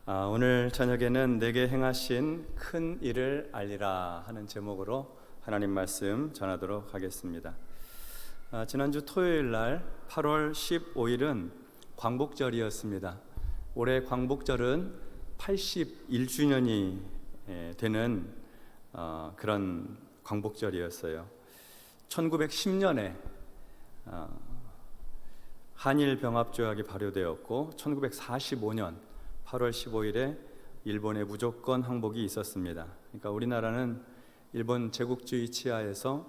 오늘 저녁에는 내게 행하신 큰 일을 알리라 하는 제목으로 하나님 말씀 전하도록 하겠습니다. 지난주 토요일 날 8월 15일은 광복절이었습니다. 올해 광복절은 81주년이 되는 그런 광복절이었어요. 1910년에 한일병합조약이 발효되었고 1945년 8월 15일에 일본의 무조건 항복이 있었습니다. 그러니까 우리나라는 일본 제국주의 치하에서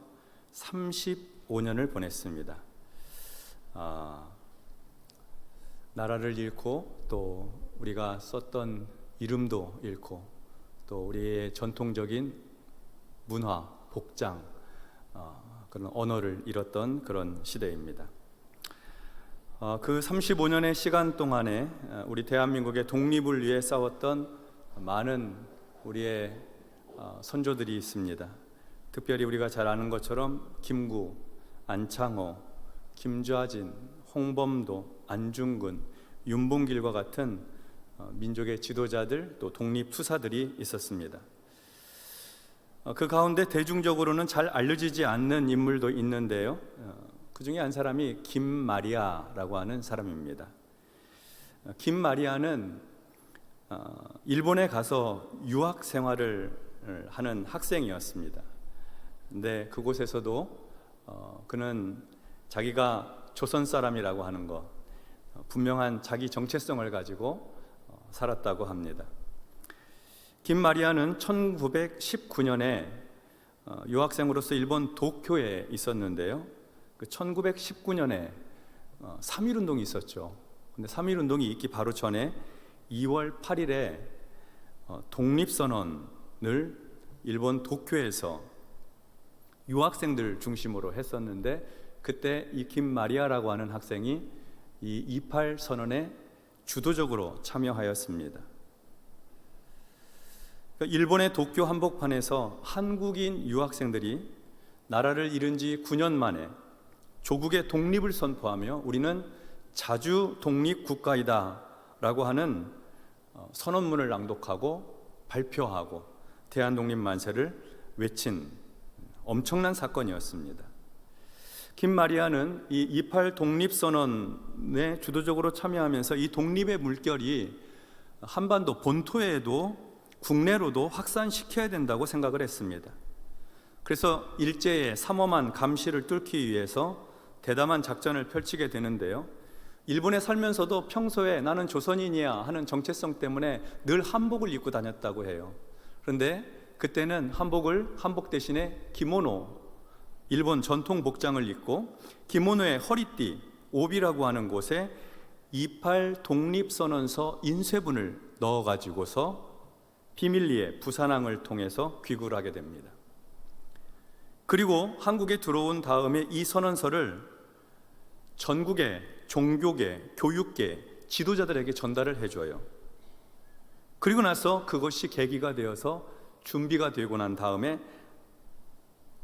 35년을 보냈습니다. 나라를 잃고 또 우리가 썼던 이름도 잃고 또 우리의 전통적인 문화, 복장, 그런 언어를 잃었던 그런 시대입니다. 그 35년의 시간 동안에 우리 대한민국의 독립을 위해 싸웠던 많은 우리의 선조들이 있습니다. 특별히 우리가 잘 아는 것처럼 김구, 안창호, 김좌진, 홍범도, 안중근, 윤봉길과 같은 민족의 지도자들 또 독립투사들이 있었습니다. 그 가운데 대중적으로는 잘 알려지지 않는 인물도 있는데요. 그 중에 한 사람이 김마리아라고 하는 사람입니다. 김마리아는 일본에 가서 유학 생활을 하는 학생이었습니다. 근데 그곳에서도 그는 자기가 조선 사람이라고 하는 것, 분명한 자기 정체성을 가지고 살았다고 합니다. 김마리아는 1919년에 유학생으로서 일본 도쿄에 있었는데요. 그 1919년에 3.1운동이 있었죠. 근데 3.1운동이 있기 바로 전에 2월 8일에 독립선언을 일본 도쿄에서 유학생들 중심으로 했었는데 그때 이 김마리아라고 하는 학생이 이 28 선언에 주도적으로 참여하였습니다. 일본의 도쿄 한복판에서 한국인 유학생들이 나라를 잃은 지 9년 만에 조국의 독립을 선포하며 우리는 자주 독립국가이다 라고 하는 선언문을 낭독하고 발표하고 대한독립만세를 외친 엄청난 사건이었습니다. 김마리아는 이 28 독립선언에 주도적으로 참여하면서 이 독립의 물결이 한반도 본토에도 국내로도 확산시켜야 된다고 생각을 했습니다. 그래서 일제의 삼엄한 감시를 뚫기 위해서 대담한 작전을 펼치게 되는데요. 일본에 살면서도 평소에 나는 조선인이야 하는 정체성 때문에 늘 한복을 입고 다녔다고 해요. 그런데 그때는 한복 대신에 기모노, 일본 전통 복장을 입고 기모노의 허리띠, 오비라고 하는 곳에 28 독립선언서 인쇄본을 넣어가지고서 비밀리에 부산항을 통해서 귀국을 하게 됩니다. 그리고 한국에 들어온 다음에 이 선언서를 전국의 종교계, 교육계, 지도자들에게 전달을 해줘요. 그리고 나서 그것이 계기가 되어서 준비가 되고 난 다음에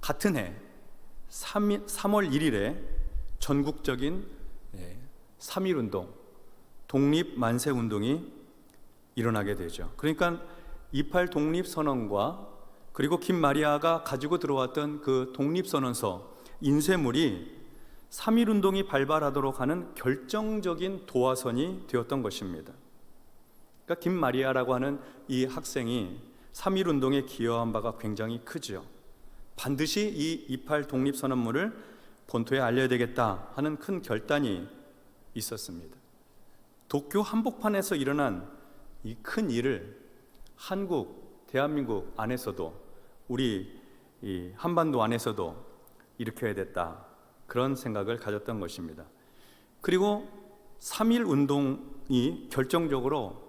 같은 해 3월 1일에 전국적인 3.1운동, 독립만세운동이 일어나게 되죠. 그러니까 28 독립선언과 그리고 김마리아가 가지고 들어왔던 그 독립선언서 인쇄물이 3.1운동이 발발하도록 하는 결정적인 도화선이 되었던 것입니다. 그러니까 김마리아라고 하는 이 학생이 3.1운동에 기여한 바가 굉장히 크죠. 반드시 이 28 독립선언문을 본토에 알려야 되겠다 하는 큰 결단이 있었습니다. 도쿄 한복판에서 일어난 이 큰 일을 한국, 대한민국 안에서도 우리 이 한반도 안에서도 일으켜야 됐다. 그런 생각을 가졌던 것입니다. 그리고 3.1 운동이 결정적으로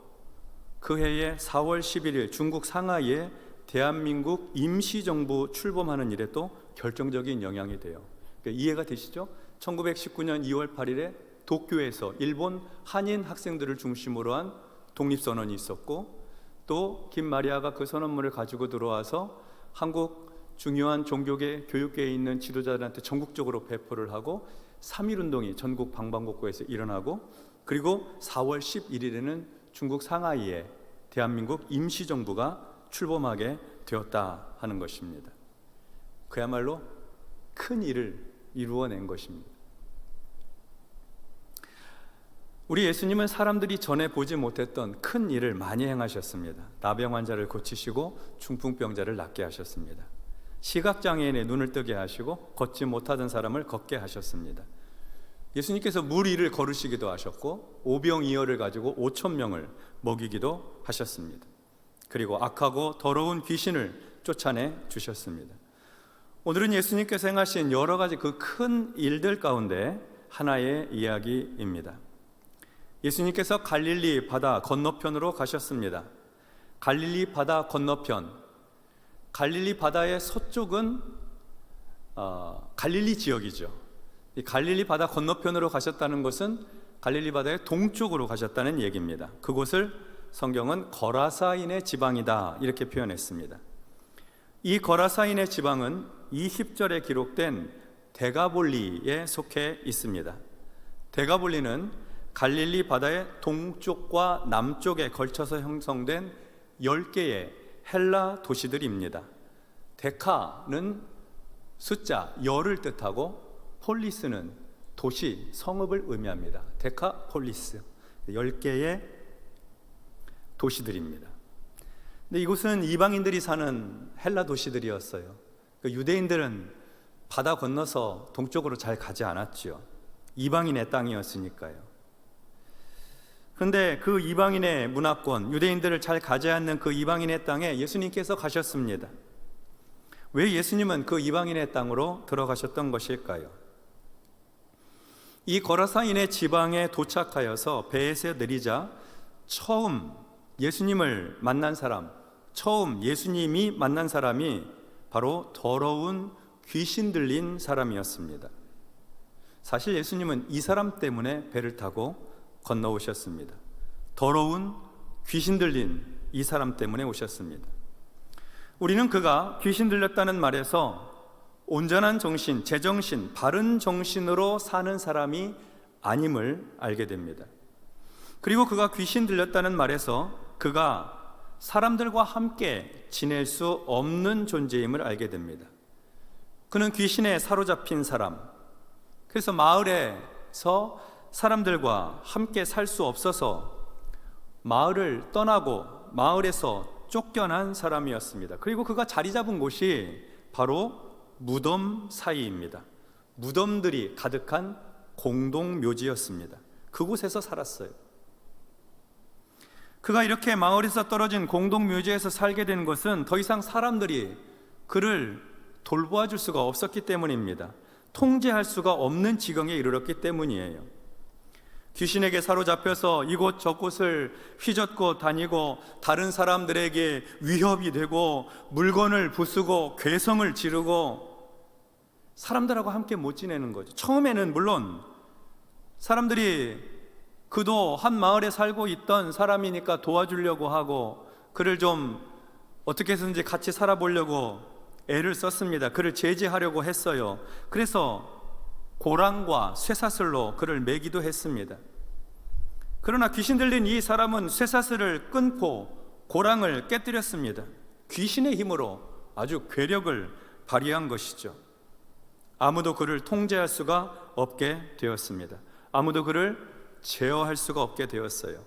그 해의 4월 11일 중국 상하이에 대한민국 임시정부 출범하는 일에 또 결정적인 영향이 돼요. 그러니까 이해가 되시죠? 1919년 2월 8일에 도쿄에서 일본 한인 학생들을 중심으로 한 독립선언이 있었고 또 김마리아가 그 선언문을 가지고 들어와서 한국 중요한 종교계, 교육계에 있는 지도자들한테 전국적으로 배포를 하고 3.1운동이 전국 방방곡곡에서 일어나고 그리고 4월 11일에는 중국 상하이에 대한민국 임시정부가 출범하게 되었다 하는 것입니다. 그야말로 큰 일을 이루어낸 것입니다. 우리 예수님은 사람들이 전에 보지 못했던 큰 일을 많이 행하셨습니다. 나병 환자를 고치시고 중풍병자를 낫게 하셨습니다. 시각장애인의 눈을 뜨게 하시고 걷지 못하던 사람을 걷게 하셨습니다. 예수님께서 물 위를 걸으시기도 하셨고 오병이어를 가지고 5천 명을 먹이기도 하셨습니다. 그리고 악하고 더러운 귀신을 쫓아내 주셨습니다. 오늘은 예수님께서 행하신 여러 가지 그 큰 일들 가운데 하나의 이야기입니다. 예수님께서 갈릴리 바다 건너편으로 가셨습니다. 갈릴리 바다 건너편, 갈릴리 바다의 서쪽은 갈릴리 지역이죠. 이 갈릴리 바다 건너편으로 가셨다는 것은 갈릴리 바다의 동쪽으로 가셨다는 얘기입니다. 그곳을 성경은 거라사인의 지방이다 이렇게 표현했습니다. 이 거라사인의 지방은 20절에 기록된 데가볼리에 속해 있습니다. 데가볼리는 갈릴리 바다의 동쪽과 남쪽에 걸쳐서 형성된 10개의 헬라 도시들입니다. 데카는 숫자, 열을 뜻하고 폴리스는 도시, 성읍을 의미합니다. 데카폴리스, 10개의 도시들입니다. 근데 이곳은 이방인들이 사는 헬라 도시들이었어요. 유대인들은 바다 건너서 동쪽으로 잘 가지 않았죠. 이방인의 땅이었으니까요. 그런데 그 이방인의 문화권, 유대인들을 잘 가지 않는 그 이방인의 땅에 예수님께서 가셨습니다. 왜 예수님은 그 이방인의 땅으로 들어가셨던 것일까요? 이 거라사인의 지방에 도착하여서 배에서 내리자 처음 예수님을 만난 사람, 처음 예수님이 만난 사람이 바로 더러운 귀신 들린 사람이었습니다. 사실 예수님은 이 사람 때문에 배를 타고 건너오셨습니다. 더러운 귀신 들린 이 사람 때문에 오셨습니다. 우리는 그가 귀신 들렸다는 말에서 온전한 정신, 제정신, 바른 정신으로 사는 사람이 아님을 알게 됩니다. 그리고 그가 귀신 들렸다는 말에서 그가 사람들과 함께 지낼 수 없는 존재임을 알게 됩니다. 그는 귀신에 사로잡힌 사람, 그래서 마을에서 사람들과 함께 살 수 없어서 마을을 떠나고 마을에서 쫓겨난 사람이었습니다. 그리고 그가 자리 잡은 곳이 바로 무덤 사이입니다. 무덤들이 가득한 공동묘지였습니다. 그곳에서 살았어요. 그가 이렇게 마을에서 떨어진 공동묘지에서 살게 된 것은 더 이상 사람들이 그를 돌보아줄 수가 없었기 때문입니다. 통제할 수가 없는 지경에 이르렀기 때문이에요. 귀신에게 사로잡혀서 이곳 저곳을 휘젓고 다니고 다른 사람들에게 위협이 되고 물건을 부수고 괴성을 지르고 사람들하고 함께 못 지내는 거죠. 처음에는 물론 사람들이 그도 한 마을에 살고 있던 사람이니까 도와주려고 하고 그를 좀 어떻게 해서든지 같이 살아보려고 애를 썼습니다. 그를 제지하려고 했어요. 그래서 고랑과 쇠사슬로 그를 매기도 했습니다. 그러나 귀신 들린 이 사람은 쇠사슬을 끊고 고랑을 깨뜨렸습니다. 귀신의 힘으로 아주 괴력을 발휘한 것이죠. 아무도 그를 통제할 수가 없게 되었습니다. 아무도 그를 제어할 수가 없게 되었어요.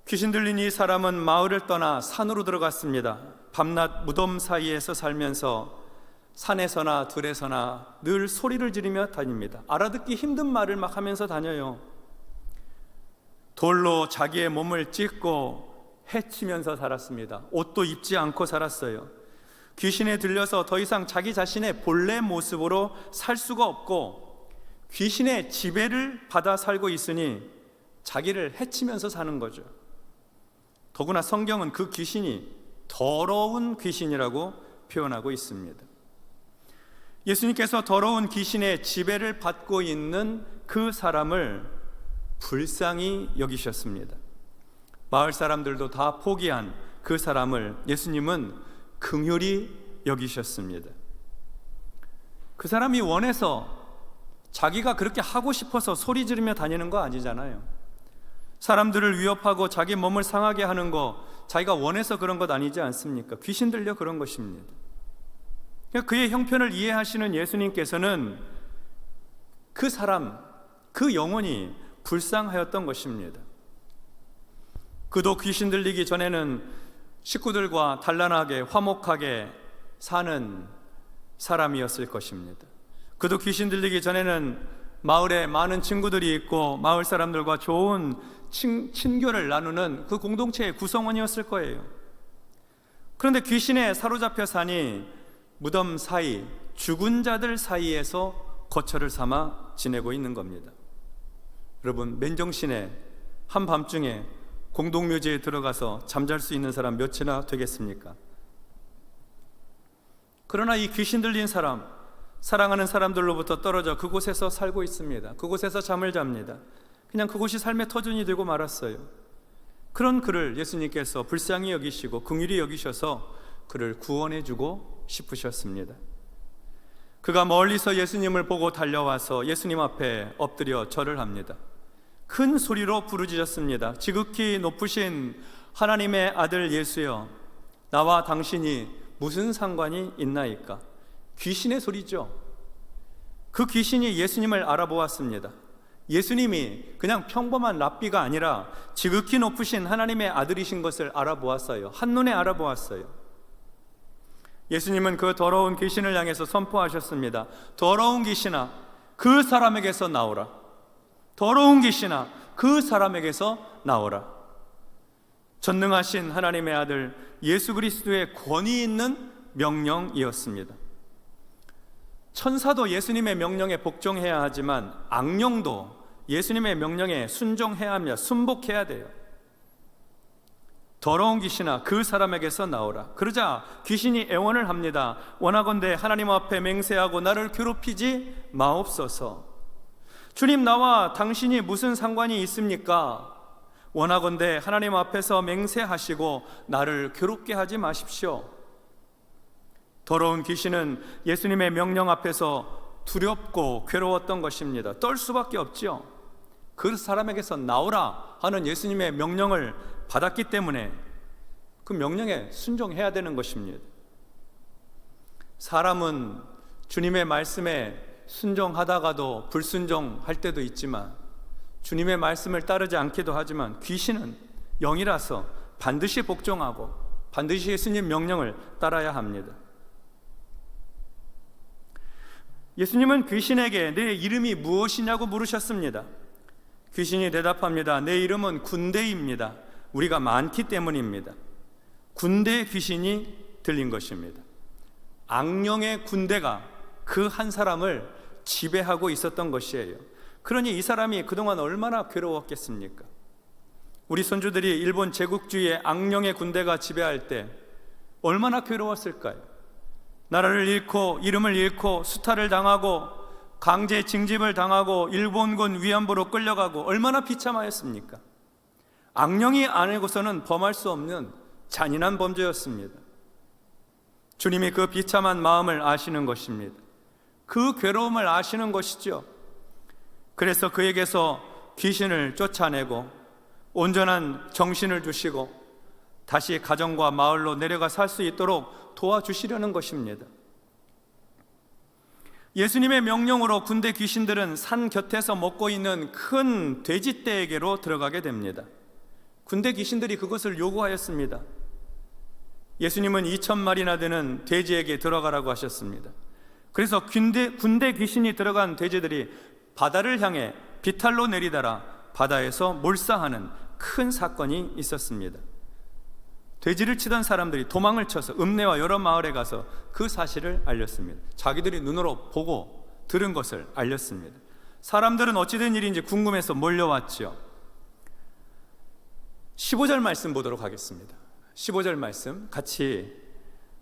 귀신 들린 이 사람은 마을을 떠나 산으로 들어갔습니다. 밤낮 무덤 사이에서 살면서 산에서나 들에서나 늘 소리를 지르며 다닙니다. 알아듣기 힘든 말을 막 하면서 다녀요. 돌로 자기의 몸을 찢고 해치면서 살았습니다. 옷도 입지 않고 살았어요. 귀신에 들려서 더 이상 자기 자신의 본래 모습으로 살 수가 없고 귀신의 지배를 받아 살고 있으니 자기를 해치면서 사는 거죠. 더구나 성경은 그 귀신이 더러운 귀신이라고 표현하고 있습니다. 예수님께서 더러운 귀신의 지배를 받고 있는 그 사람을 불쌍히 여기셨습니다. 마을 사람들도 다 포기한 그 사람을 예수님은 긍휼히 여기셨습니다. 그 사람이 원해서 자기가 그렇게 하고 싶어서 소리 지르며 다니는 거 아니잖아요. 사람들을 위협하고 자기 몸을 상하게 하는 거 자기가 원해서 그런 것 아니지 않습니까? 귀신 들려 그런 것입니다. 그의 형편을 이해하시는 예수님께서는 그 사람, 그 영혼이 불쌍하였던 것입니다. 그도 귀신 들리기 전에는 식구들과 단란하게 화목하게 사는 사람이었을 것입니다. 그도 귀신 들리기 전에는 마을에 많은 친구들이 있고 마을 사람들과 좋은 친교를 나누는 그 공동체의 구성원이었을 거예요. 그런데 귀신에 사로잡혀 사니 무덤 사이, 죽은 자들 사이에서 거처를 삼아 지내고 있는 겁니다. 여러분, 맨정신에 한밤중에 공동묘지에 들어가서 잠잘 수 있는 사람 몇이나 되겠습니까? 그러나 이 귀신 들린 사람, 사랑하는 사람들로부터 떨어져 그곳에서 살고 있습니다. 그곳에서 잠을 잡니다. 그냥 그곳이 삶의 터전이 되고 말았어요. 그런 그를 예수님께서 불쌍히 여기시고 긍휼히 여기셔서 그를 구원해주고 싶으셨습니다. 그가 멀리서 예수님을 보고 달려와서 예수님 앞에 엎드려 절을 합니다. 큰 소리로 부르짖었습니다. 지극히 높으신 하나님의 아들 예수여, 나와 당신이 무슨 상관이 있나이까? 귀신의 소리죠. 그 귀신이 예수님을 알아보았습니다. 예수님이 그냥 평범한 랍비가 아니라 지극히 높으신 하나님의 아들이신 것을 알아보았어요. 한눈에 알아보았어요. 예수님은 그 더러운 귀신을 향해서 선포하셨습니다. 더러운 귀신아, 그 사람에게서 나오라. 더러운 귀신아, 그 사람에게서 나오라. 전능하신 하나님의 아들 예수 그리스도의 권위 있는 명령이었습니다. 천사도 예수님의 명령에 복종해야 하지만 악령도 예수님의 명령에 순종해야 합니다. 순복해야 돼요. 더러운 귀신아, 그 사람에게서 나오라. 그러자 귀신이 애원을 합니다. 원하건대 하나님 앞에 맹세하고 나를 괴롭히지 마옵소서. 주님, 나와 당신이 무슨 상관이 있습니까? 원하건대 하나님 앞에서 맹세하시고 나를 괴롭게 하지 마십시오. 더러운 귀신은 예수님의 명령 앞에서 두렵고 괴로웠던 것입니다. 떨 수밖에 없지요. 그 사람에게서 나오라 하는 예수님의 명령을 받았기 때문에 그 명령에 순종해야 되는 것입니다. 사람은 주님의 말씀에 순종하다가도 불순종할 때도 있지만, 주님의 말씀을 따르지 않기도 하지만, 귀신은 영이라서 반드시 복종하고 반드시 예수님 명령을 따라야 합니다. 예수님은 귀신에게 내 이름이 무엇이냐고 물으셨습니다. 귀신이 대답합니다. 내 이름은 군대입니다. 우리가 많기 때문입니다. 군대의 귀신이 들린 것입니다. 악령의 군대가 그 한 사람을 지배하고 있었던 것이에요. 그러니 이 사람이 그동안 얼마나 괴로웠겠습니까? 우리 손주들이 일본 제국주의의 악령의 군대가 지배할 때 얼마나 괴로웠을까요? 나라를 잃고 이름을 잃고 수탈을 당하고 강제 징집을 당하고 일본군 위안부로 끌려가고 얼마나 비참하였습니까? 악령이 아니고서는 범할 수 없는 잔인한 범죄였습니다. 주님이 그 비참한 마음을 아시는 것입니다. 그 괴로움을 아시는 것이죠. 그래서 그에게서 귀신을 쫓아내고 온전한 정신을 주시고 다시 가정과 마을로 내려가 살 수 있도록 도와주시려는 것입니다. 예수님의 명령으로 군대 귀신들은 산 곁에서 먹고 있는 큰 돼지떼에게로 들어가게 됩니다. 군대 귀신들이 그것을 요구하였습니다. 예수님은 2,000마리나 되는 돼지에게 들어가라고 하셨습니다. 그래서 군대 귀신이 들어간 돼지들이 바다를 향해 비탈로 내리다라 바다에서 몰사하는 큰 사건이 있었습니다. 돼지를 치던 사람들이 도망을 쳐서 읍내와 여러 마을에 가서 그 사실을 알렸습니다. 자기들이 눈으로 보고 들은 것을 알렸습니다. 사람들은 어찌된 일인지 궁금해서 몰려왔죠. 15절 말씀 보도록 하겠습니다. 15절 말씀 같이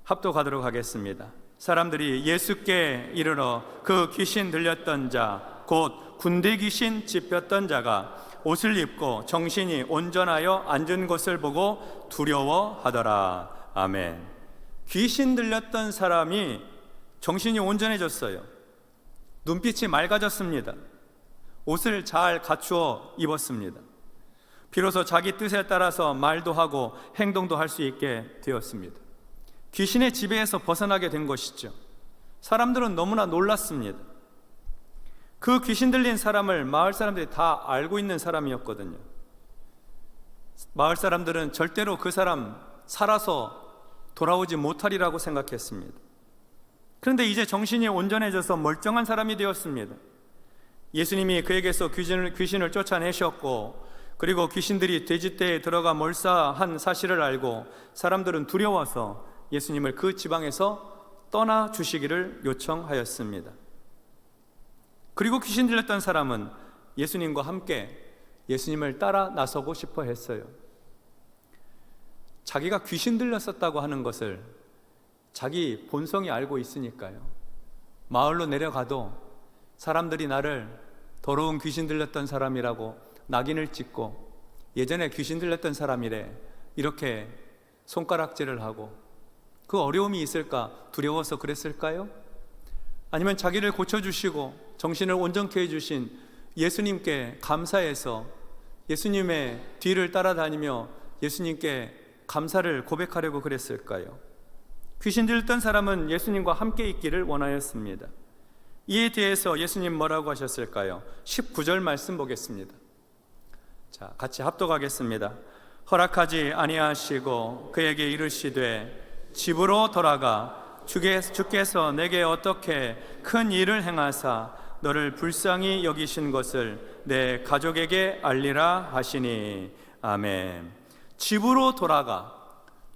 합독하도록 하겠습니다. 사람들이 예수께 이르러 그 귀신 들렸던 자, 곧 군대 귀신 찝혔던 자가 옷을 입고 정신이 온전하여 앉은 것을 보고 두려워하더라. 아멘. 귀신 들렸던 사람이 정신이 온전해졌어요. 눈빛이 맑아졌습니다. 옷을 잘 갖추어 입었습니다. 비로소 자기 뜻에 따라서 말도 하고 행동도 할 수 있게 되었습니다. 귀신의 지배에서 벗어나게 된 것이죠. 사람들은 너무나 놀랐습니다. 그 귀신 들린 사람을 마을 사람들이 다 알고 있는 사람이었거든요. 마을 사람들은 절대로 그 사람 살아서 돌아오지 못하리라고 생각했습니다. 그런데 이제 정신이 온전해져서 멀쩡한 사람이 되었습니다. 예수님이 그에게서 귀신을 쫓아내셨고, 그리고 귀신들이 돼지떼에 들어가 몰사한 사실을 알고 사람들은 두려워서 예수님을 그 지방에서 떠나 주시기를 요청하였습니다. 그리고 귀신 들렸던 사람은 예수님과 함께 예수님을 따라 나서고 싶어 했어요. 자기가 귀신 들렸었다고 하는 것을 자기 본성이 알고 있으니까요. 마을로 내려가도 사람들이 나를 더러운 귀신 들렸던 사람이라고 낙인을 찍고, 예전에 귀신 들렸던 사람이래 이렇게 손가락질을 하고, 그 어려움이 있을까 두려워서 그랬을까요? 아니면 자기를 고쳐주시고 정신을 온전케 해주신 예수님께 감사해서 예수님의 뒤를 따라다니며 예수님께 감사를 고백하려고 그랬을까요? 귀신 들렸던 사람은 예수님과 함께 있기를 원하였습니다. 이에 대해서 예수님 뭐라고 하셨을까요? 19절 말씀 보겠습니다. 자, 같이 합독하겠습니다. 허락하지 아니하시고 그에게 이르시되 집으로 돌아가 주께서 내게 어떻게 큰 일을 행하사 너를 불쌍히 여기신 것을 내 가족에게 알리라 하시니. 아멘. 집으로 돌아가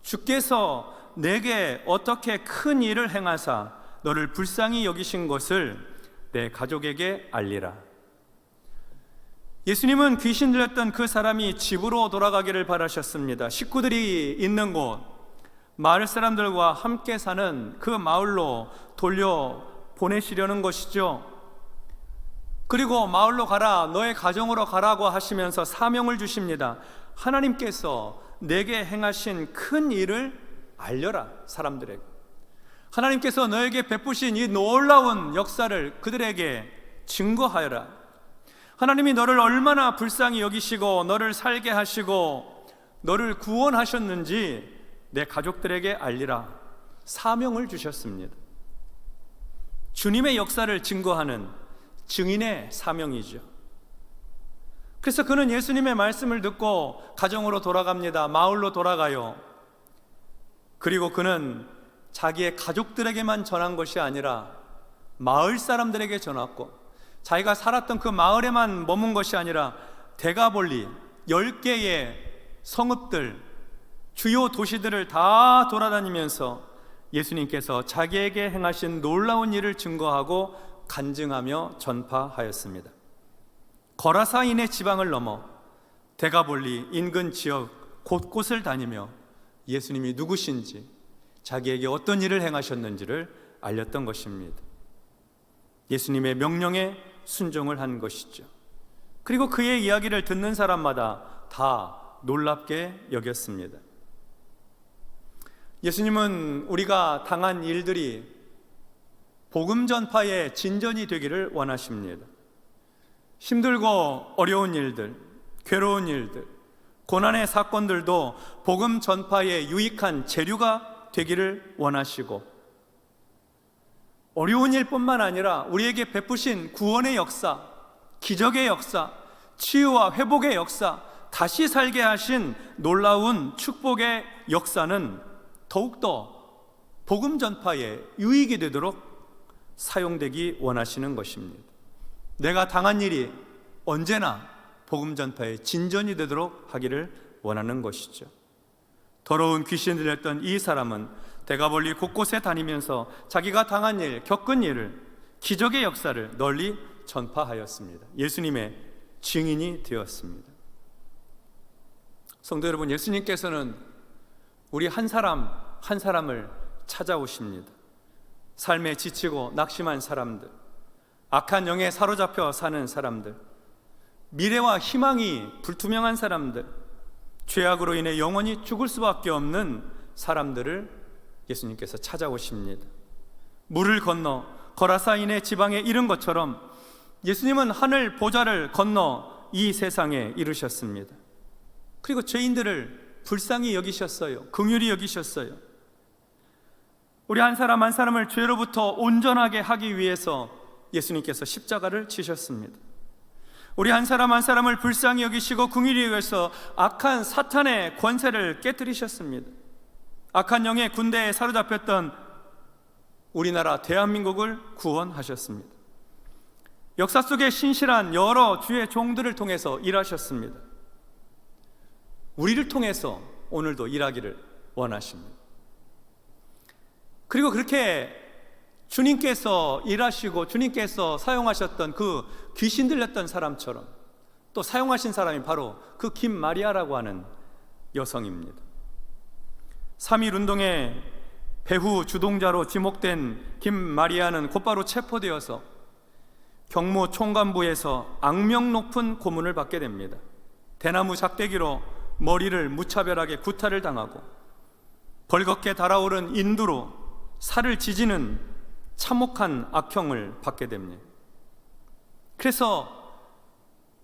주께서 내게 어떻게 큰 일을 행하사 너를 불쌍히 여기신 것을 내 가족에게 알리라. 예수님은 귀신 들렸던 그 사람이 집으로 돌아가기를 바라셨습니다. 식구들이 있는 곳, 마을 사람들과 함께 사는 그 마을로 돌려 보내시려는 것이죠. 그리고 마을로 가라, 너의 가정으로 가라고 하시면서 사명을 주십니다. 하나님께서 내게 행하신 큰 일을 알려라, 사람들에게. 하나님께서 너에게 베푸신 이 놀라운 역사를 그들에게 증거하여라. 하나님이 너를 얼마나 불쌍히 여기시고 너를 살게 하시고 너를 구원하셨는지 내 가족들에게 알리라. 사명을 주셨습니다. 주님의 역사를 증거하는 증인의 사명이죠. 그래서 그는 예수님의 말씀을 듣고 가정으로 돌아갑니다. 마을로 돌아가요. 그리고 그는 자기의 가족들에게만 전한 것이 아니라 마을 사람들에게 전했고, 자기가 살았던 그 마을에만 머문 것이 아니라 대가볼리 10개의 성읍들, 주요 도시들을 다 돌아다니면서 예수님께서 자기에게 행하신 놀라운 일을 증거하고 간증하며 전파하였습니다. 거라사인의 지방을 넘어 대가볼리 인근 지역 곳곳을 다니며 예수님이 누구신지, 자기에게 어떤 일을 행하셨는지를 알렸던 것입니다. 예수님의 명령에 순종을 한 것이죠. 그리고 그의 이야기를 듣는 사람마다 다 놀랍게 여겼습니다. 예수님은 우리가 당한 일들이 복음 전파의 진전이 되기를 원하십니다. 힘들고 어려운 일들, 괴로운 일들, 고난의 사건들도 복음 전파의 유익한 재료가 되기를 원하시고, 어려운 일뿐만 아니라 우리에게 베푸신 구원의 역사, 기적의 역사, 치유와 회복의 역사, 다시 살게 하신 놀라운 축복의 역사는 더욱더 복음 전파에 유익이 되도록 사용되기 원하시는 것입니다. 내가 당한 일이 언제나 복음 전파의 진전이 되도록 하기를 원하는 것이죠. 더러운 귀신 들렸던 이 사람은 대가볼리 곳곳에 다니면서 자기가 당한 일, 겪은 일을, 기적의 역사를 널리 전파하였습니다. 예수님의 증인이 되었습니다. 성도 여러분, 예수님께서는 우리 한 사람 한 사람을 찾아오십니다. 삶에 지치고 낙심한 사람들, 악한 영에 사로잡혀 사는 사람들, 미래와 희망이 불투명한 사람들, 죄악으로 인해 영원히 죽을 수밖에 없는 사람들을 예수님께서 찾아오십니다. 물을 건너 거라사인의 지방에 이른 것처럼 예수님은 하늘 보좌를 건너 이 세상에 이르셨습니다. 그리고 죄인들을 불쌍히 여기셨어요. 긍휼히 여기셨어요. 우리 한 사람 한 사람을 죄로부터 온전하게 하기 위해서 예수님께서 십자가를 지셨습니다. 우리 한 사람 한 사람을 불쌍히 여기시고 긍휼히 여기셔서 악한 사탄의 권세를 깨뜨리셨습니다. 악한 영의 군대에 사로잡혔던 우리나라 대한민국을 구원하셨습니다. 역사 속에 신실한 여러 주의 종들을 통해서 일하셨습니다. 우리를 통해서 오늘도 일하기를 원하십니다. 그리고 그렇게 주님께서 일하시고 주님께서 사용하셨던 그 귀신 들렸던 사람처럼 또 사용하신 사람이 바로 그 김마리아라고 하는 여성입니다. 3.1운동의 배후 주동자로 지목된 김마리아는 곧바로 체포되어서 경무 총관부에서 악명 높은 고문을 받게 됩니다. 대나무 작대기로 머리를 무차별하게 구타를 당하고 벌겋게 달아오른 인두로 살을 지지는 참혹한 악형을 받게 됩니다. 그래서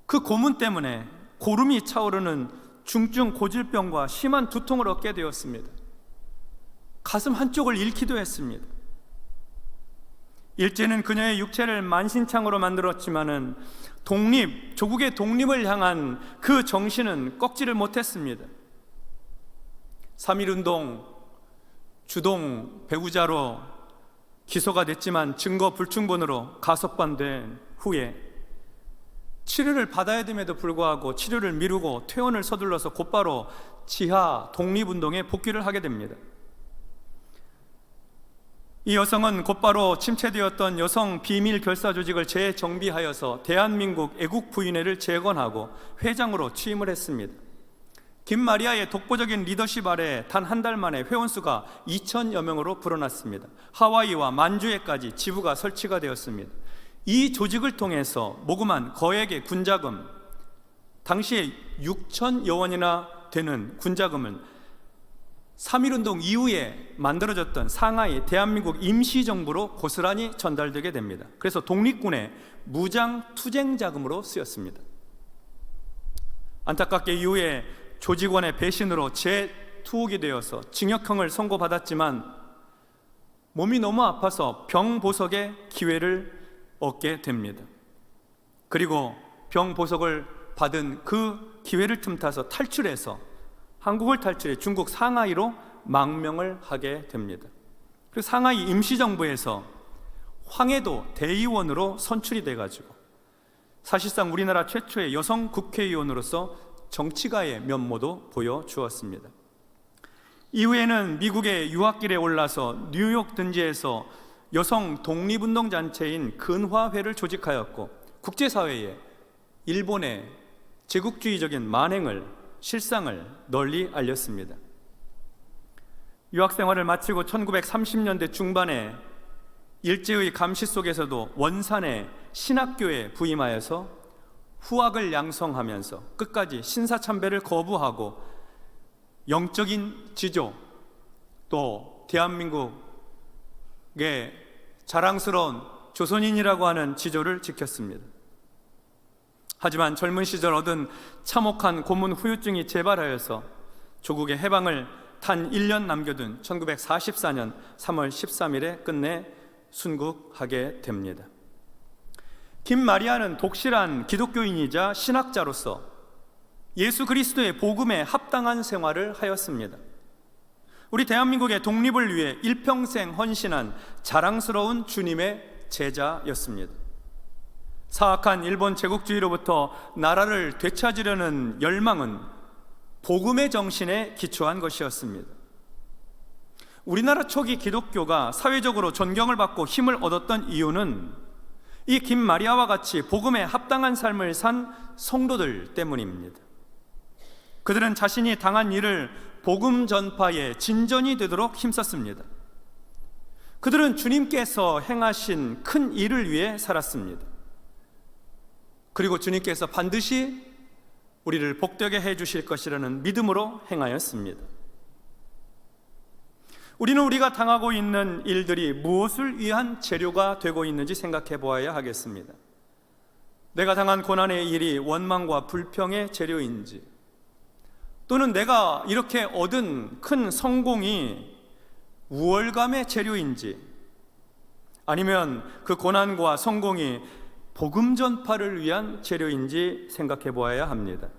그 고문 때문에 고름이 차오르는 중증 고질병과 심한 두통을 얻게 되었습니다. 가슴 한쪽을 잃기도 했습니다. 일제는 그녀의 육체를 만신창으로 만들었지만은 조국의 독립을 향한 그 정신은 꺾지를 못했습니다. 3.1운동 주동 배우자로 기소가 됐지만 증거 불충분으로 가석방된 후에 치료를 받아야 됨에도 불구하고 치료를 미루고 퇴원을 서둘러서 곧바로 지하 독립운동에 복귀를 하게 됩니다. 이 여성은 곧바로 침체되었던 여성 비밀 결사 조직을 재정비하여서 대한민국 애국부인회를 재건하고 회장으로 취임을 했습니다. 김마리아의 독보적인 리더십 아래 단 한 달 만에 회원수가 2,000여 명으로 불어났습니다. 하와이와 만주에까지 지부가 설치가 되었습니다. 이 조직을 통해서 모금한 거액의 군자금, 당시에 6,000여 원이나 되는 군자금은 3.1운동 이후에 만들어졌던 상하이 대한민국 임시정부로 고스란히 전달되게 됩니다. 그래서 독립군의 무장투쟁자금으로 쓰였습니다. 안타깝게 이후에 조직원의 배신으로 재투옥이 되어서 징역형을 선고받았지만 몸이 너무 아파서 병보석의 기회를 얻게 됩니다. 그리고 병보석을 받은 그 기회를 틈타서 탈출해서 한국을 탈출해 중국 상하이로 망명을 하게 됩니다. 그리고 상하이 임시정부에서 황해도 대의원으로 선출이 돼가지고 사실상 우리나라 최초의 여성 국회의원으로서 정치가의 면모도 보여주었습니다. 이후에는 미국의 유학길에 올라서 뉴욕 등지에서 여성 독립운동단체인 근화회를 조직하였고 국제사회에 일본의 제국주의적인 만행을 실상을 널리 알렸습니다. 유학생활을 마치고 1930년대 중반에 일제의 감시 속에서도 원산의 신학교에 부임하여서 후학을 양성하면서 끝까지 신사참배를 거부하고 영적인 지조 또 대한민국의 자랑스러운 조선인이라고 하는 지조를 지켰습니다. 하지만 젊은 시절 얻은 참혹한 고문 후유증이 재발하여서 조국의 해방을 단 1년 남겨둔 1944년 3월 13일에 끝내 순국하게 됩니다. 김마리아는 독실한 기독교인이자 신학자로서 예수 그리스도의 복음에 합당한 생활을 하였습니다. 우리 대한민국의 독립을 위해 일평생 헌신한 자랑스러운 주님의 제자였습니다. 사악한 일본 제국주의로부터 나라를 되찾으려는 열망은 복음의 정신에 기초한 것이었습니다. 우리나라 초기 기독교가 사회적으로 존경을 받고 힘을 얻었던 이유는 이 김마리아와 같이 복음에 합당한 삶을 산 성도들 때문입니다. 그들은 자신이 당한 일을 복음 전파의 진전이 되도록 힘썼습니다. 그들은 주님께서 행하신 큰 일을 위해 살았습니다. 그리고 주님께서 반드시 우리를 복되게 해주실 것이라는 믿음으로 행하였습니다. 우리는 우리가 당하고 있는 일들이 무엇을 위한 재료가 되고 있는지 생각해 보아야 하겠습니다. 내가 당한 고난의 일이 원망과 불평의 재료인지, 또는 내가 이렇게 얻은 큰 성공이 우월감의 재료인지, 아니면 그 고난과 성공이 복음 전파를 위한 재료인지 생각해 보아야 합니다.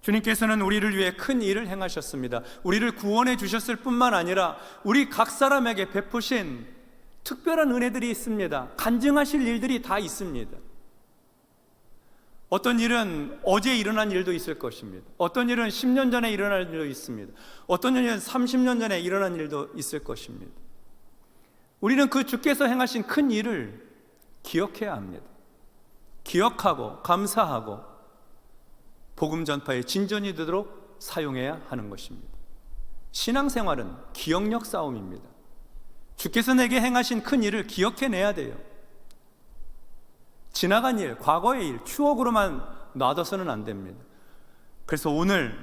주님께서는 우리를 위해 큰 일을 행하셨습니다. 우리를 구원해 주셨을 뿐만 아니라 우리 각 사람에게 베푸신 특별한 은혜들이 있습니다. 간증하실 일들이 다 있습니다. 어떤 일은 어제 일어난 일도 있을 것입니다. 어떤 일은 10년 전에 일어난 일도 있습니다. 어떤 일은 30년 전에 일어난 일도 있을 것입니다. 우리는 그 주께서 행하신 큰 일을 기억해야 합니다. 기억하고 감사하고 복음 전파의 진전이 되도록 사용해야 하는 것입니다. 신앙생활은 기억력 싸움입니다. 주께서 내게 행하신 큰 일을 기억해내야 돼요. 지나간 일, 과거의 일, 추억으로만 놔둬서는 안 됩니다. 그래서 오늘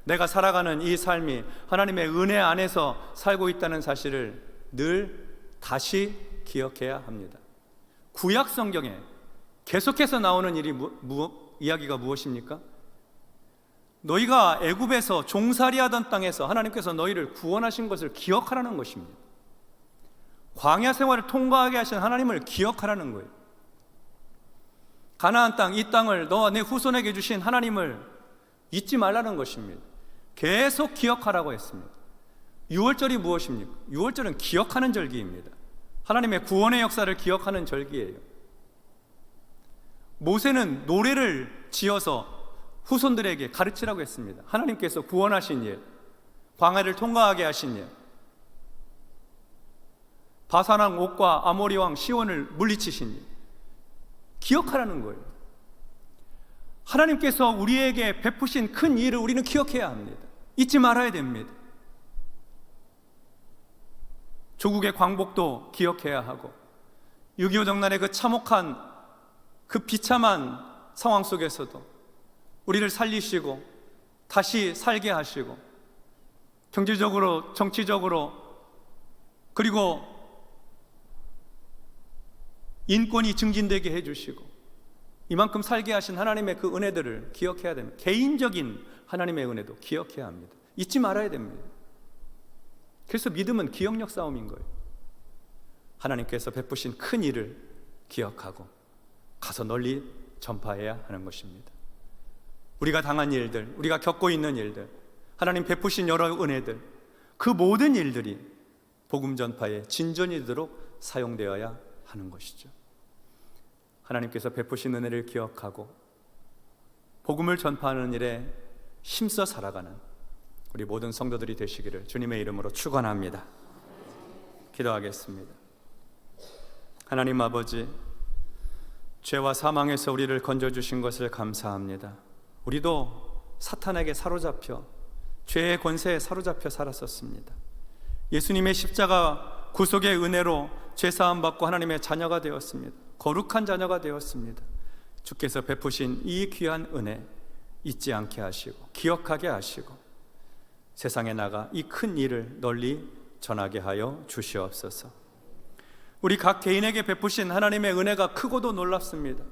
내가 살아가는 이 삶이 하나님의 은혜 안에서 살고 있다는 사실을 늘 다시 기억해야 합니다. 구약 성경에 계속해서 나오는 이야기가 무엇입니까? 너희가 애굽에서 종살이하던 땅에서 하나님께서 너희를 구원하신 것을 기억하라는 것입니다. 광야 생활을 통과하게 하신 하나님을 기억하라는 거예요. 가나안 땅, 이 땅을 너와 내 후손에게 주신 하나님을 잊지 말라는 것입니다. 계속 기억하라고 했습니다. 6월절이 무엇입니까? 6월절은 기억하는 절기입니다. 하나님의 구원의 역사를 기억하는 절기예요. 모세는 노래를 지어서 후손들에게 가르치라고 했습니다. 하나님께서 구원하신 일, 광야를 통과하게 하신 일, 바산왕 옥과 아모리 왕 시온을 물리치신 일, 기억하라는 거예요. 하나님께서 우리에게 베푸신 큰 일을 우리는 기억해야 합니다. 잊지 말아야 됩니다. 조국의 광복도 기억해야 하고, 6.25 정난의 그 참혹한 그 비참한 상황 속에서도 우리를 살리시고 다시 살게 하시고, 경제적으로, 정치적으로, 그리고 인권이 증진되게 해주시고 이만큼 살게 하신 하나님의 그 은혜들을 기억해야 됩니다. 개인적인 하나님의 은혜도 기억해야 합니다. 잊지 말아야 됩니다. 그래서 믿음은 기억력 싸움인 거예요. 하나님께서 베푸신 큰 일을 기억하고 가서 널리 전파해야 하는 것입니다. 우리가 당한 일들, 우리가 겪고 있는 일들, 하나님 베푸신 여러 은혜들, 그 모든 일들이 복음 전파의 진전이 되도록 사용되어야 하는 것이죠. 하나님께서 베푸신 은혜를 기억하고 복음을 전파하는 일에 힘써 살아가는 우리 모든 성도들이 되시기를 주님의 이름으로 축원합니다. 기도하겠습니다. 하나님 아버지, 죄와 사망에서 우리를 건져주신 것을 감사합니다. 우리도 사탄에게 사로잡혀 죄의 권세에 사로잡혀 살았었습니다. 예수님의 십자가 구속의 은혜로 죄사함 받고 하나님의 자녀가 되었습니다. 거룩한 자녀가 되었습니다. 주께서 베푸신 이 귀한 은혜 잊지 않게 하시고 기억하게 하시고 세상에 나가 이 큰 일을 널리 전하게 하여 주시옵소서. 우리 각 개인에게 베푸신 하나님의 은혜가 크고도 놀랍습니다.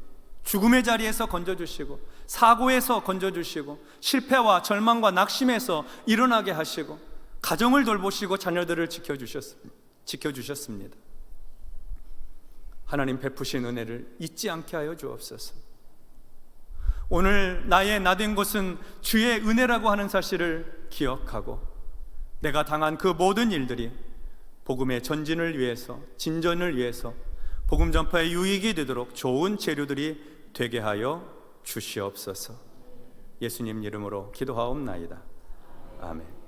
죽음의 자리에서 건져주시고 사고에서 건져주시고 실패와 절망과 낙심에서 일어나게 하시고 가정을 돌보시고 자녀들을 지켜주셨습니다. 하나님 베푸신 은혜를 잊지 않게 하여 주옵소서. 오늘 나의 나된 것은 주의 은혜라고 하는 사실을 기억하고 내가 당한 그 모든 일들이 복음의 전진을 위해서, 진전을 위해서 복음 전파의 유익이 되도록 좋은 재료들이 되게 하여 주시옵소서. 예수님 이름으로 기도하옵나이다. 아멘.